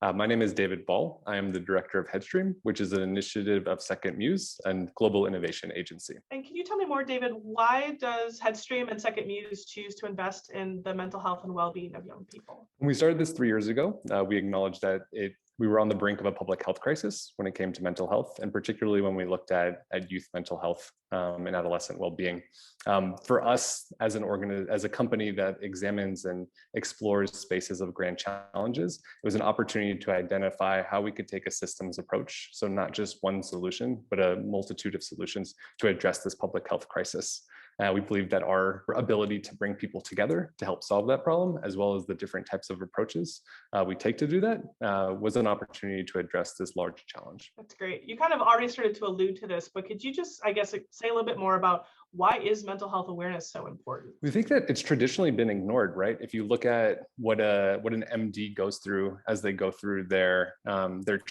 My name is David Ball. I am the director of Headstream, which is an initiative of SecondMuse and global innovation agency. And can you tell me more, David, why does Headstream and SecondMuse choose to invest in the mental health and well-being of young people? When we started this 3 years ago, we acknowledged that we were on the brink of a public health crisis when it came to mental health, and particularly when we looked at youth mental health and adolescent well-being. For us, as a company that examines and explores spaces of grand challenges, it was an opportunity to identify how we could take a systems approach, so not just one solution, but a multitude of solutions to address this public health crisis. We believe that our ability to bring people together to help solve that problem, as well as the different types of approaches we take to do that, was an opportunity to address this large challenge. That's great. You kind of already started to allude to this, but could you just, I guess, say a little bit more about why is mental health awareness so important? We think that it's traditionally been ignored, right? If you look at what an MD goes through as they go through their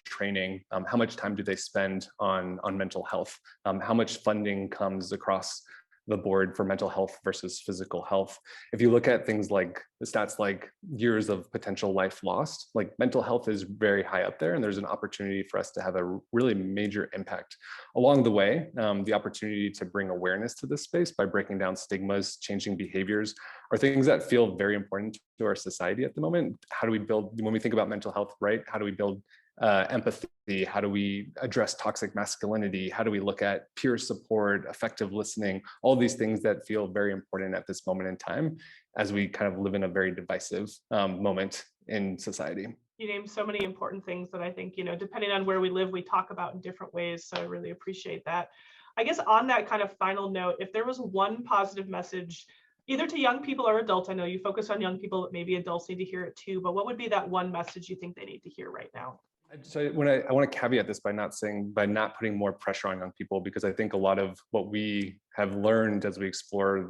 training, how much time do they spend on mental health? How much funding comes across the board for mental health versus physical health? If you look at things like the stats like years of potential life lost, like mental health is very high up there, and there's an opportunity for us to have a really major impact along the way. The opportunity to bring awareness to this space by breaking down stigmas, changing behaviors, are things that feel very important to our society at the moment. How do we build, when we think about mental health, right? How do we build empathy? How do we address toxic masculinity? How do we look at peer support, effective listening, all these things that feel very important at this moment in time as we kind of live in a very divisive moment in society. You named so many important things that I think, depending on where we live, we talk about in different ways. So I really appreciate that. I guess on that kind of final note, if there was one positive message, either to young people or adults, I know you focus on young people, but maybe adults need to hear it too, but what would be that one message you think they need to hear right now? So I want to caveat this by not putting more pressure on young people, because I think a lot of what we have learned as we explore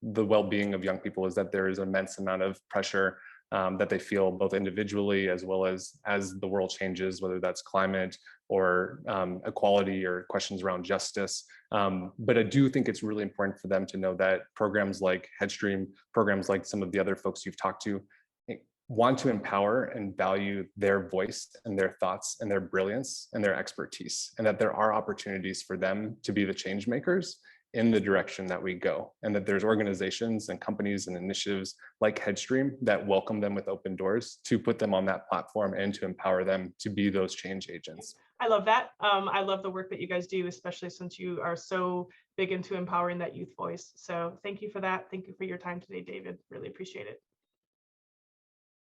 the well-being of young people is that there is an immense amount of pressure that they feel both individually as well as the world changes, whether that's climate or equality or questions around justice. But I do think it's really important for them to know that programs like Headstream, programs like some of the other folks you've talked to, want to empower and value their voice and their thoughts and their brilliance and their expertise, and that there are opportunities for them to be the change makers in the direction that we go, and that there's organizations and companies and initiatives like Headstream that welcome them with open doors to put them on that platform and to empower them to be those change agents. I love that. I love the work that you guys do, especially since you are so big into empowering that youth voice. So thank you for that. Thank you for your time today, David. Really appreciate it.